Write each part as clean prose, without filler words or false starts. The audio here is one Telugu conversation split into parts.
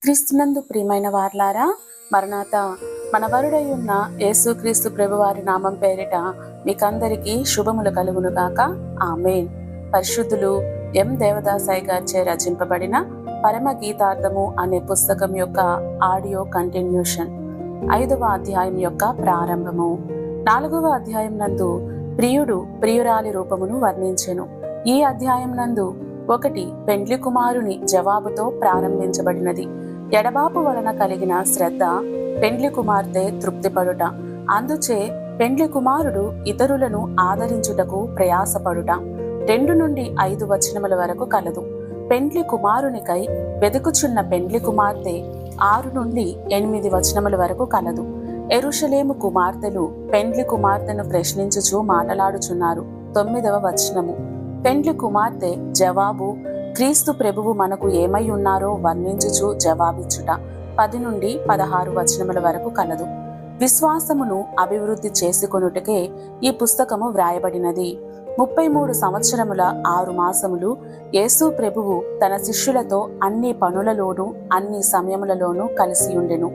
క్రీస్తునందు ప్రియమైన వార్లారా, మరణాత మన వరుడై ఉన్న యేసుక్రీస్తు ప్రభువారి నామం పేరిట మీకందరికీ శుభములు కలుగును గాక. ఆమేన్. పరిశుద్ధులు ఎం దేవదాసాయి గారిచే రచింపబడిన పరమ గీతార్థము అనే పుస్తకం యొక్క ఆడియో కంటిన్యూషన్ 5వ అధ్యాయం యొక్క ప్రారంభము. 4వ అధ్యాయం నందు ప్రియుడు ప్రియురాలి రూపమును వర్ణించెను. ఈ అధ్యాయం నందు 1 పెండ్లి కుమారుని జవాబుతో ప్రారంభించబడినది. ఎడబాపు వలన కలిగిన శ్రద్ధ పెండ్లి కుమార్తె తృప్తిపడుట, అందుచే పెండ్లి కుమారుడు ఇతరులను ఆదరించుటకు ప్రయాసపడుట 2 నుండి 5 వచనముల వరకు కలదు. పెండ్లి కుమారునికై వెదుకుచున్న పెండ్లి కుమార్తె 6 నుండి 8 వచనముల వరకు కలదు. యెరూషలేము కుమార్తెలు పెండ్లి కుమార్తెను ప్రశ్నించుచు మాటలాడుచున్నారు. 9వ వచనము. పెండ్లి కుమార్తె జవాబు క్రీస్తు ప్రభువు మనకు ఏమై ఉన్నారో వర్ణించుచు జవాబిచ్చుట 10 నుండి 16 వచనముల వరకు కలదు. విశ్వాసమును అభివృద్ధి చేసుకొనుటకే ఈ పుస్తకము వ్రాయబడినది. 33 సంవత్సరముల 6 మాసములు యేసు ప్రభువు తన శిష్యులతో అన్ని పనులలోనూ అన్ని సమయములలోనూ కలిసి ఉండెను.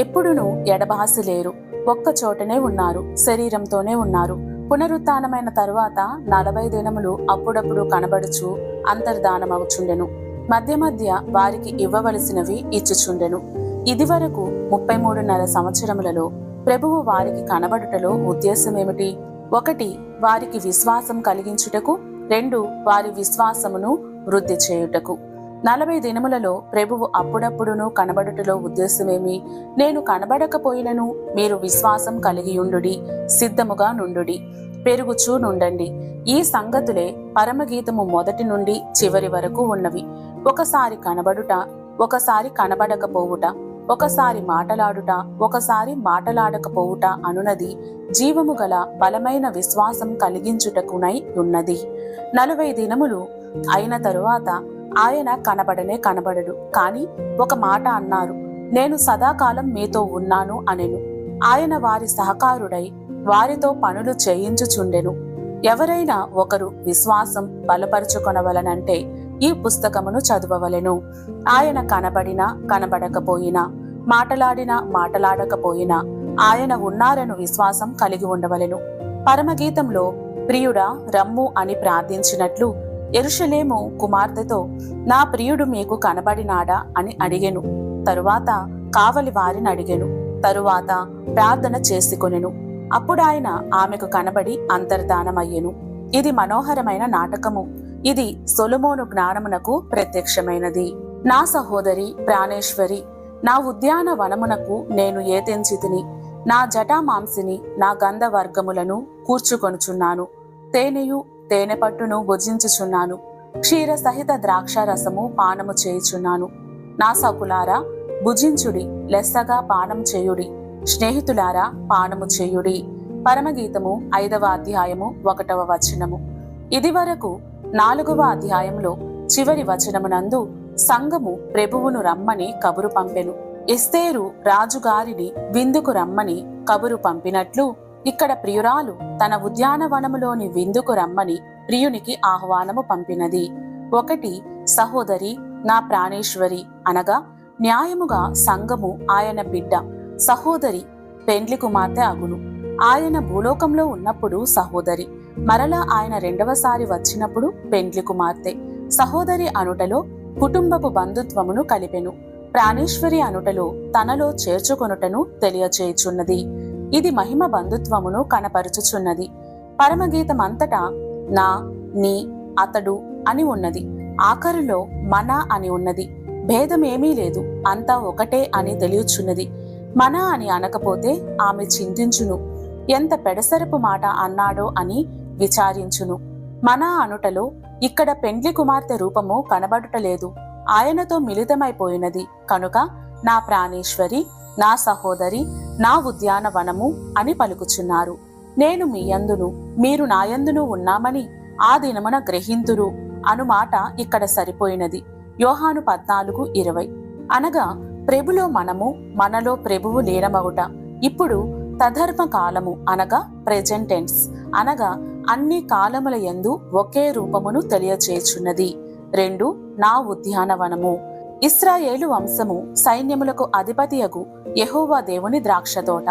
ఎప్పుడునూ ఎడబాసి లేరు, ఒక్క చోటనే ఉన్నారు, శరీరంతోనే ఉన్నారు. పునరుత్థానమైన తరువాత 40 దినములు అప్పుడప్పుడు కనబడుచు అంతర్ధానమవుచుండెను. మధ్య మధ్య వారికి ఇవ్వవలసినవి ఇచ్చుచుండెను. ఇది వరకు 33.5 సంవత్సరములలో ప్రభువు వారికి కనబడుటలో ఉద్దేశమేమిటి? 1 వారికి విశ్వాసం కలిగించుటకు, 2 వారి విశ్వాసమును వృద్ధి చేయుటకు. 40 దినములలో ప్రభువు అప్పుడప్పుడును కనబడుటలో ఉద్దేశమేమి? నేను కనబడకపోయినను మీరు విశ్వాసం కలిగియుండుడి, సిద్ధముగా నుండుడి, పెరుగుచూ నుండండి. ఈ సంగతులే పరమగీతము మొదటి నుండి చివరి వరకు ఉన్నవి. ఒకసారి కనబడుట, ఒకసారి కనబడకపోవుట, ఒకసారి మాటలాడుట, ఒకసారి మాటలాడకపోవుట అనునది జీవము గల బలమైన విశ్వాసం కలిగించుటకునై ఉన్నది. 40 దినములు అయిన తరువాత ఆయన కనబడనే కనబడడు, కాని ఒక మాట అన్నారు, నేను సదాకాలం మీతో ఉన్నాను అనెను. ఆయన వారి సహకారుడై వారితో పనులు చేయించుచుండెను. ఎవరైనా ఒకరు విశ్వాసం బలపరుచుకొనవలనంటే ఈ పుస్తకమును చదవవలెను. ఆయన కనబడినా కనబడకపోయినా, మాటలాడినా మాటలాడకపోయినా ఆయన ఉన్నారను విశ్వాసం కలిగి ఉండవలెను. పరమగీతంలో ప్రియుడా రమ్ము అని ప్రార్థించినట్లు యెరూషలేము కుమార్తెతో నా ప్రియుడు మీకు కనబడినాడా అని అడిగెను. తరువాత కావలి వారిని అడిగెను. తరువాత ప్రార్థన చేసుకొనెను. అప్పుడాయన ఆమెకు కనబడి అంతర్ధానమయ్యెను. ఇది మనోహరమైన నాటకము. ఇది సొలొమోను జ్ఞానమునకు ప్రత్యక్షమైనది. నా సహోదరి ప్రాణేశ్వరి, నా ఉద్యాన వనమునకు నేను ఏతెంచితిని. నా జటామాంసిని నా గంధవర్గములను కూర్చుకొనుచున్నాను. తేనెయు తేనె పట్టును భుజించుచున్నాను. క్షీర సహిత ద్రాక్ష రసము పానము చేయుచున్నాను. నా సకులారా భుజించుడి, లెస్సగా పానం చేయుడి. స్నేహితులారా పానము చేయుడి. పరమగీతము 5వ అధ్యాయము 1వ వచనము. ఇది వరకు 4వ అధ్యాయంలో చివరి వచనమునందు సంఘము ప్రభువును రమ్మని కబురు పంపెను. ఎస్తేరు రాజుగారిని విందుకు రమ్మని కబురు పంపినట్లు ఇక్కడ ప్రియురాలు తన ఉద్యానవనములోని విందుకు రమ్మని ప్రియునికి ఆహ్వానము పంపినది. 1 సహోదరి నా ప్రాణేశ్వరి అనగా న్యాయముగా సంఘము ఆయన బిడ్డ, సహోదరి పెండ్లి కుమార్తె అగును. ఆయన భూలోకంలో ఉన్నప్పుడు సహోదరి, మరలా ఆయన 2వసారి వచ్చినప్పుడు పెండ్లి కుమార్తె. సహోదరి అనుటలో కుటుంబపు బంధుత్వమును కలిపెను. ప్రాణేశ్వరి అనుటలో తనలో చేర్చుకొనుటను తెలియచేయుచున్నది. ఇది మహిమ బంధుత్వమును కనపరుచుచున్నది. పరమగీతమంతటా నా, నీ, అతడు అని ఉన్నది. ఆఖరులో మన అని ఉన్నది. భేదమేమీ లేదు, అంతా ఒకటే అని తెలియచున్నది. మన అని అనకపోతే ఆమె చింతించును, ఎంత పెడసరపు మాట అన్నాడో అని విచారించును. మన అనుటలో ఇక్కడ పెండ్లి కుమార్తె రూపము కనబడుటలేదు, ఆయనతో మిళితమైపోయినది కనుక నా ప్రాణేశ్వరి, నా సహోదరి, నా ఉద్యానవనము అని పలుకుచున్నారు. నేను మీ యందును మీరు నాయందును ఉన్నామని ఆ దినమున గ్రహింతురు అనుమాట ఇక్కడ సరిపోయినది. యోహాను 14:20. అనగా ప్రభులో మనము, మనలో ప్రభువు లీనమగుట. ఇప్పుడు తదర్మ కాలము అనగా ప్రెజెంట్ టెన్స్ అనగా అన్ని కాలముల యందు ఒకే రూపమును తెలియచేయుచున్నది. 2 నా ఉద్యానవనము. ఇశ్రాయేలు వంశము సైన్యములకు అధిపతియగు యెహోవా దేవుని ద్రాక్షతోట,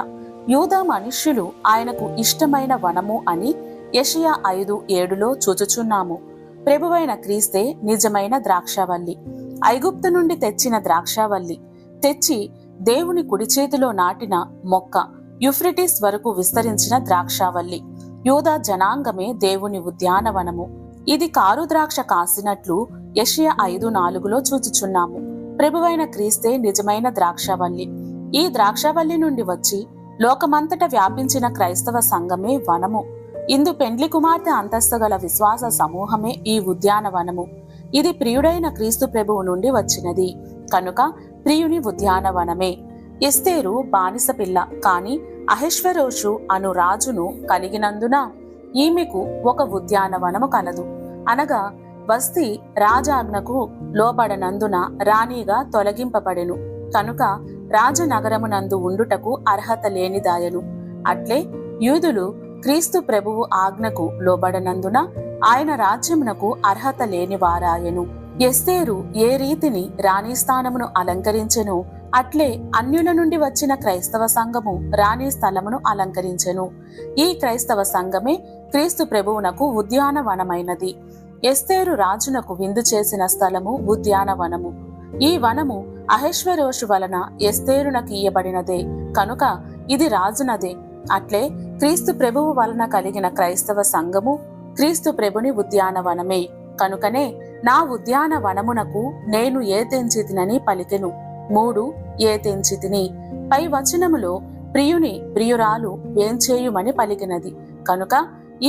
యూదా మనుష్యులు ఆయనకు ఇష్టమైన వనము అని యెషయా 5:7 చూచుచున్నాము. ప్రభువైన క్రీస్తే నిజమైన ద్రాక్షవల్లి, ఐగుప్తు నుండి తెచ్చిన ద్రాక్షవల్లి, తెచ్చి దేవుని కుడి చేతిలో నాటిన మొక్క, యూఫ్రటీస్ వరకు విస్తరించిన ద్రాక్షవల్లి. యూదా జనాంగమే దేవుని ఉద్యానవనము. ఇది కారు ద్రాక్ష కాసినట్లు యెషయా 5:4 చూచుచున్నాము. ప్రభువైన క్రీస్తే నిజమైన ద్రాక్షవల్లి. ఈ ద్రాక్షవల్లి నుండి వచ్చి లోకమంతట వ్యాపించిన క్రైస్తవ సంఘమే వనము. ఇందు పెండ్లి కుమార్తె అంతస్తు గల విశ్వాస సమూహమే ఈ ఉద్యానవనము. ఇది ప్రియుడైన క్రీస్తు ప్రభువు నుండి వచ్చినది కనుక ప్రియుని ఉద్యానవనమే. ఎస్తేరు బానిస పిల్ల, కాని అహెష్వరోషు అను రాజును కలిగినందున ఈమెకు ఒక ఉద్యానవనము కలదు. అనగా వస్తి రాజాజ్ఞకు లోబడనందున రాణిగా తొలగింపబడెను కనుక రాజనగరమునందు ఉండుటకు అర్హత లేనిదాయను. అట్లే యూదులు క్రీస్తు ప్రభువు ఆజ్ఞకు లోబడనందున ఆయన రాజ్యమునకు అర్హత లేని వారాయను. ఎస్తేరు ఏ రీతిని రాణి స్థానమును అలంకరించెను, అట్లే అన్యుల నుండి వచ్చిన క్రైస్తవ సంఘము రాణి స్థలమును అలంకరించెను. ఈ క్రైస్తవ సంఘమే క్రీస్తు ప్రభువునకు ఉద్యానవనమైనది. ఎస్తేరు రాజునకు విందు చేసిన స్థలము ఉద్యానవనము. ఈ వనము అహెష్వరోషు వలన ఎస్తేరునకు ఇయ్యబడినదే కనుక ఇది రాజునదే. అట్లే క్రీస్తు ప్రభువు వలన కలిగిన క్రైస్తవ సంఘము క్రీస్తు ప్రభుని ఉద్యానవనమే. కనుకనే నా ఉద్యానవనమునకు నేను ఏ తెంచితినని పలికెను. 3 ఏ తెంచితిని పై వచనములో ప్రియుని ప్రియురాలు వేంచేయుమని పలికినది కనుక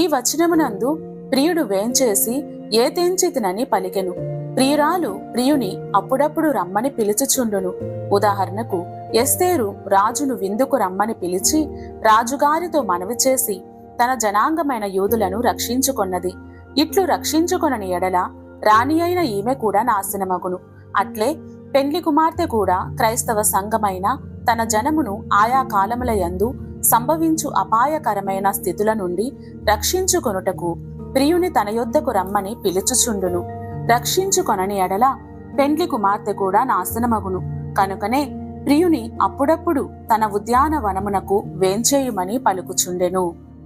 ఈ వచనమునందు ప్రియుడు వేంచేసి ఏ తెంచితినని పలికెను. ప్రియురాలు ప్రియుని అప్పుడప్పుడు రమ్మని పిలుచుచుండును. ఉదాహరణకు ఎస్తేరు రాజును విందుకు రమ్మని పిలిచి రాజుగారితో మనవి చేసి తన జనాంగమైన యూదులను రక్షించుకొన్నది. ఇట్లు రక్షించుకొనని ఎడల రాణి అయిన ఈమె కూడా నాశనమగును. అట్లే పెండ్లి కుమార్తె కూడా క్రైస్తవ సంఘమైన తన జనమును ఆయా కాలముల యందు సంభవించు అపాయకరమైన స్థితుల నుండి రక్షించుకొనుటకు ప్రియుని తన యొద్దకు రమ్మని పిలుచుచుండును. రక్షించుకొనని ఎడల పెండ్లి కుమార్తె కూడా నాశనమగును. కనుకనే ప్రియుని అప్పుడప్పుడు తన ఉద్యానవనమునకు వేంచేయుమని పలుకుచుండెను.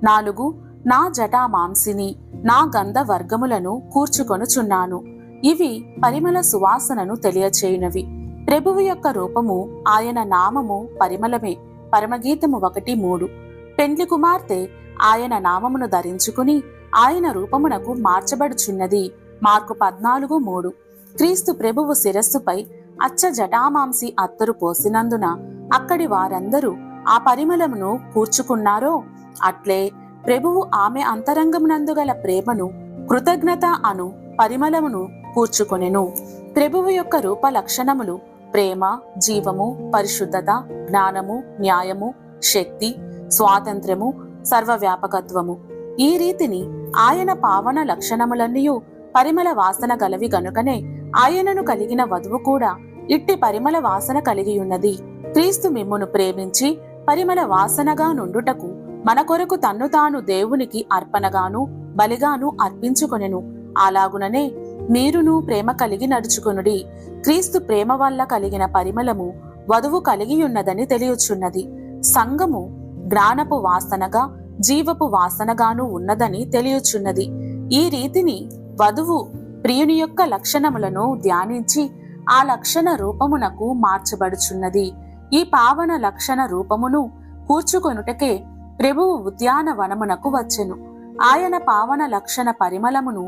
4 నా జటా మాంసిని నా గంధ వర్గములను కూర్చుకొనుచున్నాను. ఇవి పరిమళ సువాసనను తెలియచేయునవి. ప్రభువు యొక్క రూపము ఆయన నామము పరిమళమే. పరమగీతము 1:3. పెండ్లి కుమార్తె ఆయన నామమును ధరించుకుని ఆయన రూపమునకు మార్చబడుచున్నది. మార్కు 14:3. క్రీస్తు ప్రభువు శిరస్సుపై అచ్చ జటామాంసి అత్తరు పోసినందున అక్కడి వారందరూ ఆ పరిమళమును కూర్చుకున్నారో అట్లే ప్రభువు ఆమె అంతరంగమునందు గల ప్రేమను కృతజ్ఞత అను పరిమళమును కూర్చుకొనెను. ప్రభువు యొక్క రూప లక్షణములు ప్రేమ, జీవము, పరిశుద్ధత, జ్ఞానము, న్యాయము, శక్తి, స్వాతంత్ర్యము, సర్వవ్యాపకత్వము. ఈ రీతిని ఆయన పావన లక్షణములన్నీయు పరిమళ వాసన గలవి గనుకనే ఆయనను కలిగిన వధువు కూడా ఇట్టి పరిమళ వాసన కలిగియున్నది. క్రీస్తు మిమ్మును ప్రేమించి పరిమళ వాసనగా నుండుటకు మన కొరకు తన్ను తాను దేవునికి అర్పణగాను బలిగాను అర్పించుకొనెను. అలాగుననే మీరును ప్రేమ కలిగి నడుచుకొనుడి. క్రీస్తు ప్రేమ వల్ల కలిగిన పరిమళము వధువు కలిగియున్నదని తెలియచున్నది. సంఘము జ్ఞానపు వాసనగా జీవపు వాసనగాను ఉన్నదని తెలియచున్నది. ఈ రీతిని వధువు ప్రియుని యొక్క లక్షణములను ధ్యానించి ఆ లక్షణ రూపమునకు మార్చబడుచున్నది. ఈ పావన లక్షణ రూపమును కూర్చుకొనుటకే ప్రభువు ఉద్యానవనమునకు వచ్చెను. ఆయన పావన లక్షణ పరిమళమును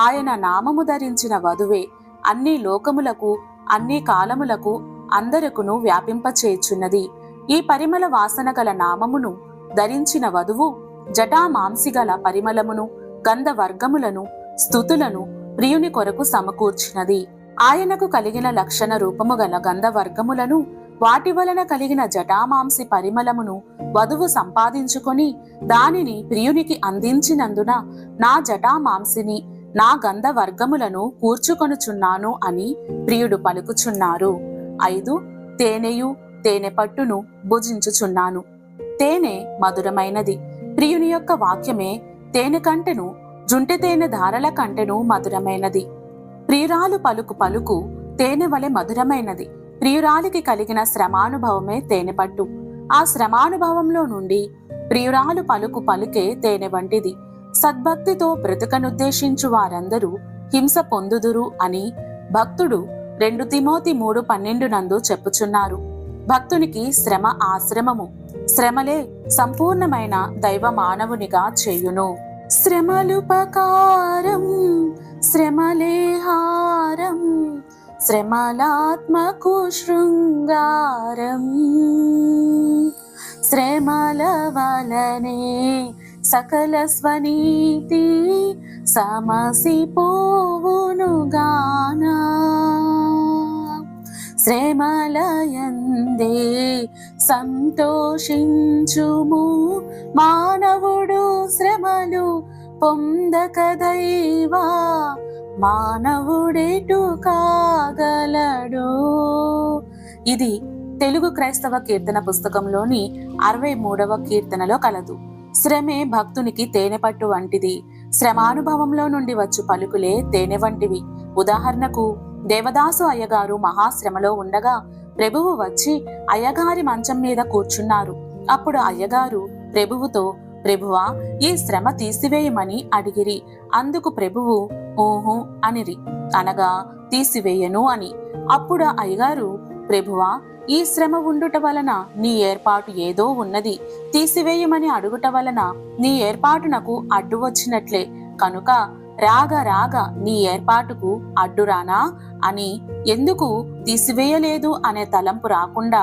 ఆయన నామము ధరించిన వధువే అన్ని లోకములకు అన్ని కాలములకు అందరకును వ్యాపింపచేయుచున్నది. ఈ పరిమళ వాసన గల నామమును ధరించిన వధువు జటా మాంసిగల పరిమళమును గంధ వర్గములను స్తుతులను ప్రియుని కొరకు సమకూర్చినది. ఆయనకు కలిగిన లక్షణ రూపము గల గంధ వర్గములను వాటి వలన కలిగిన జటామాంసి పరిమళమును వధువు సంపాదించుకొని దానిని ప్రియునికి అందించినందున నా జటామాంసిని నా గంధ వర్గములను కూర్చుకొనుచున్నాను అని ప్రియుడు పలుకుచున్నారు. 5 తేనెయు తేనె పట్టును భుజించుచున్నాను. తేనె మధురమైనది. ప్రియుని యొక్క వాక్యమే తేనె కంటెను జుంటె తేనె ధారల కంటెను మధురమైనది. ప్రియురాలు పలుకు పలుకు తేనె వలె మధురమైనది. ప్రియురాలికి కలిగిన శ్రమానుభవమే తేనెపట్టు. ఆ శ్రమానుభవంలో నుండి ప్రియురాలు పలుకు పలుకే తేనె వంటిది. సద్భక్తితో బ్రతుకనుద్దేశించు వారందరూ హింస పొందుదురు అని భక్తుడు 2 తిమోతి 3:12 నందు చెప్పుచున్నారు. భక్తునికి శ్రమ ఆశ్రమము. శ్రమలే సంపూర్ణమైన దైవ మానవునిగా చేయును. శ్రమలుపకారం శ్రమలే హారం, శ్రమలాత్మకు శృంగారం. శ్రమల వలనే సకల స్వనీతి సమసిపోవును గానా. శ్రమలయందే సంతోషించుము మానవుడు, శ్రమలు పొందక దైవా మానవుడెటు కాగలడు. ఇది తెలుగు క్రైస్తవ కీర్తన పుస్తకంలోని 63వ కీర్తనలో కలదు. శ్రమే భక్తునికి తేనెపట్టు వంటిది. శ్రమానుభవంలో నుండి వచ్చు పలుకులే తేనె వంటివి. ఉదాహరణకు దేవదాసు అయ్యగారు మహాశ్రమలో ఉండగా ప్రభువు వచ్చి అయ్యగారి మంచం మీద కూర్చున్నారు. అప్పుడు అయ్యగారు ప్రభువుతో, ప్రభువా, ఈ శ్రమ తీసివేయమని అడిగిరి. అందుకు ప్రభువు ఊహు అనిరి, అనగా తీసివేయను అని. అప్పుడు అయ్యగారు, ప్రభువా, ఈ శ్రమ ఉండుట వలన నీ ఏర్పాటు ఏదో ఉన్నది. తీసివేయమని అడుగుట వలన నీ ఏర్పాటునకు అడ్డు వచ్చినట్లే. కనుక రాగా రాగా నీ ఏర్పాటుకు అడ్డురానా అని ఎందుకు తీసివేయలేదు అనే తలంపు రాకుండా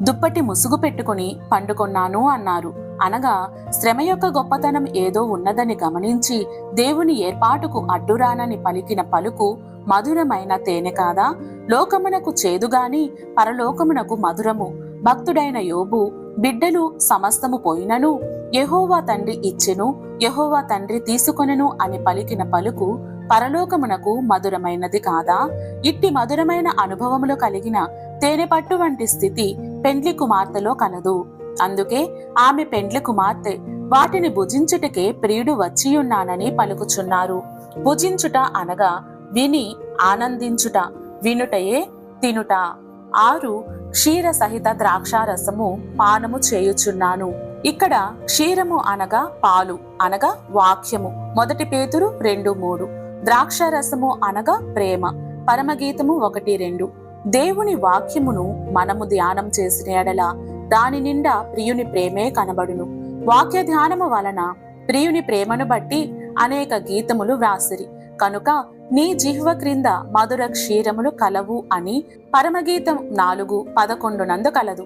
దుప్పటి ముసుగు పెట్టుకుని పండుకొన్నాను అన్నారు. అనగా శ్రమ యొక్క గొప్పతనం ఏదో ఉన్నదని గమనించి దేవుని ఏర్పాటుకు అడ్డురానని పలికిన పలుకు మధురమైన తేనె కాదా? లోకమునకు చేదుగాని పరలోకమునకు మధురము. భక్తుడైన యోబు, బిడ్డలు సమస్తము పోయినను యెహోవా తండ్రి ఇచ్చెను, యెహోవా తండ్రి తీసుకొనెను అని పలికిన పలుకు పరలోకమునకు మధురమైనది కాదా? ఇట్టి మధురమైన అనుభవములు కలిగిన తేనెపట్టు వంటి స్థితి పెండ్లి కుమార్తెలో కలదు. అందుకే ఆమె పెండ్లి కుమార్తె వాటిని భుజించుటకే ప్రియుడు వచ్చియున్నానని పలుకుచున్నారు. భుజించుట అనగా విని ఆనందించుట, వినుటయే తినుట. 6 క్షీర సహిత ద్రాక్షారసము పానము చేయుచున్నాను. ఇక్కడ క్షీరము అనగా పాలు అనగా వాక్యము, 1 పేతురు 2:3. ద్రాక్షారసము అనగా ప్రేమ, పరమగీతము 1:2. దేవుని వాక్యమును మనము ధ్యానం చేసిన ఎడల దాని నిండా ప్రియుని ప్రేమే కనబడును. వాక్య ధ్యానము వలన ప్రియుని ప్రేమను బట్టి అనేక గీతములు వ్రాసిరి. కనుక నీ జిహ్వ క్రింద మధుర క్షీరములు కలవు అని పరమగీతం 4:11 నందు కలదు.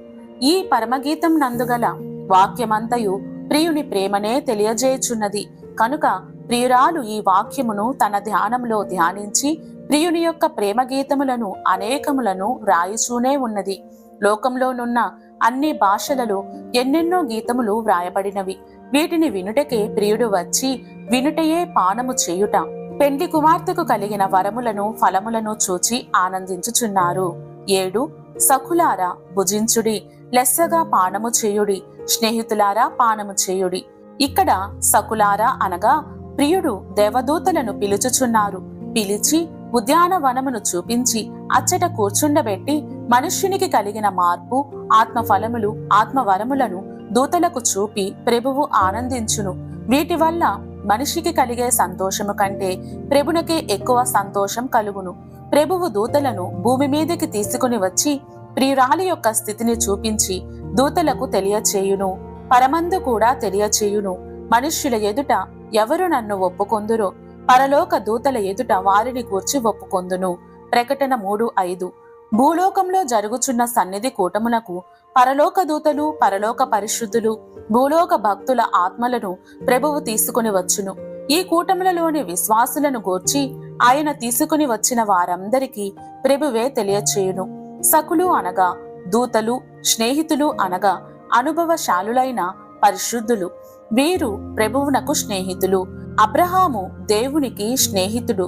ఈ పరమగీతం నందుగల వాక్యమంతయు ప్రియుని ప్రేమనే తెలియజేయుచున్నది. కనుక ప్రియురాలు ఈ వాక్యమును తన ధ్యానంలో ధ్యానించి ప్రియుని యొక్క ప్రేమ గీతములను అనేకములను వ్రాయుచూనే ఉన్నది. లోకంలోనున్న అన్ని భాషలలో ఎన్నెన్నో గీతములు వ్రాయబడినవి. వీటిని వినుటకే ప్రియుడు వచ్చి వినుటయే పానము చేయుట. పెండ్లి కుమార్తెకు కలిగిన వరములను ఫలములను చూచి ఆనందించుచున్నారు. 7 సఖులారా భుజించుడి, లెస్సగా పానము చేయుడి, స్నేహితులారా పానము చేయుడి. ఇక్కడ సఖులారా అనగా ప్రియుడు దేవదూతలను పిలుచుచున్నారు. పిలిచి ఉద్యానవనమును చూపించి అచ్చట కూర్చుండబెట్టి మనుష్యునికి కలిగిన మార్పు, ఆత్మఫలములు, ఆత్మవరములను దూతలకు చూపి ప్రభువు ఆనందించును. వీటి వల్ల మనిషికి కలిగే సంతోషము కంటే ప్రభునకే ఎక్కువ సంతోషం కలుగును. ప్రభువు దూతలను భూమి మీదకి తీసుకుని వచ్చి ప్రియురాలి యొక్క స్థితిని చూపించి దూతలకు తెలియచేయును. పరమందు కూడా తెలియచేయును. మనుష్యుల ఎదుట ఎవరు నన్ను ఒప్పుకొందురో పరలోక దూతల ఎదుట వారిని గూర్చి ఒప్పుకొందును. ప్రకటన 3:5. భూలోకంలో జరుగుచున్న సన్నిధి కూటములకు పరలోక దూతలు, పరలోక పరిశుద్ధులు, భూలోక భక్తుల ఆత్మలను ప్రభువు తీసుకుని వచ్చును. ఈ కూటములలోని విశ్వాసులను గూర్చి ఆయన తీసుకుని వచ్చిన వారందరికీ ప్రభువే తెలియచేయును. సకులు అనగా దూతలు, స్నేహితులు అనగా అనుభవశాలులైన పరిశుద్ధులు. వీరు ప్రభువునకు స్నేహితులు. అబ్రహాము దేవునికి స్నేహితుడు.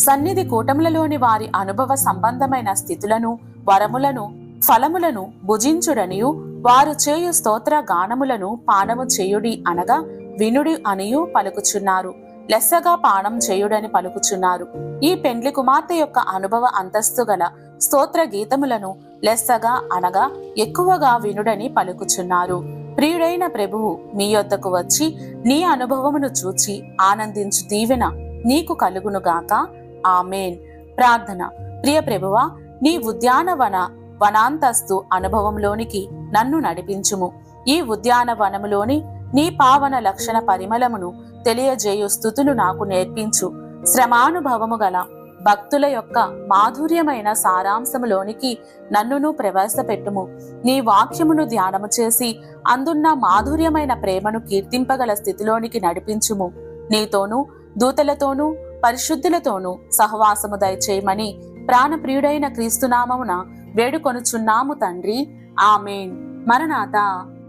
సన్నిధి కూటములలోని వారి అనుభవ సంబంధమైన స్థితులను, వరములను, ఫలములను భుజించుడనియు వారు చేయు స్తోత్ర గానములను పానము చేయుడి అనగా వినుడి అనియు పలుకుచున్నారు. లెస్సగా పానం చేయుడని పలుకుచున్నారు. ఈ పెండ్లి కుమార్తె యొక్క అనుభవ అంతస్తు గల స్తోత్ర గీతములను లెస్సగా అనగా ఎక్కువగా వినుడని పలుకుచున్నారు. ప్రియుడైన ప్రభువు మీ యొద్దకు వచ్చి నీ అనుభవమును చూచి ఆనందించు దీవెన నీకు కలుగునుగాక. ఆమేన్. ప్రార్థన. ప్రియ ప్రభువా, నీ ఉద్యానవన వనాంతస్తు అనుభవంలోనికి నన్ను నడిపించుము. ఈ ఉద్యానవనములోని నీ పావన లక్షణ పరిమళమును తెలియజేయు స్థుతులు నాకు నేర్పించు. శ్రమానుభవము గల భక్తుల యొక్క మాధుర్యమైన సారాంశములోనికి నన్నును ప్రవేశపెట్టుము. నీ వాక్యమును ధ్యానము చేసి అందున్న మాధుర్యమైన ప్రేమను కీర్తింపగల స్థితిలోనికి నడిపించుము. నీతోనూ దూతలతోనూ పరిశుద్ధులతోనూ సహవాసము దయచేయమని ప్రాణప్రియుడైన క్రీస్తునామమున వేడుకొనుచున్నాము తండ్రి. ఆమేన్. మరణాత.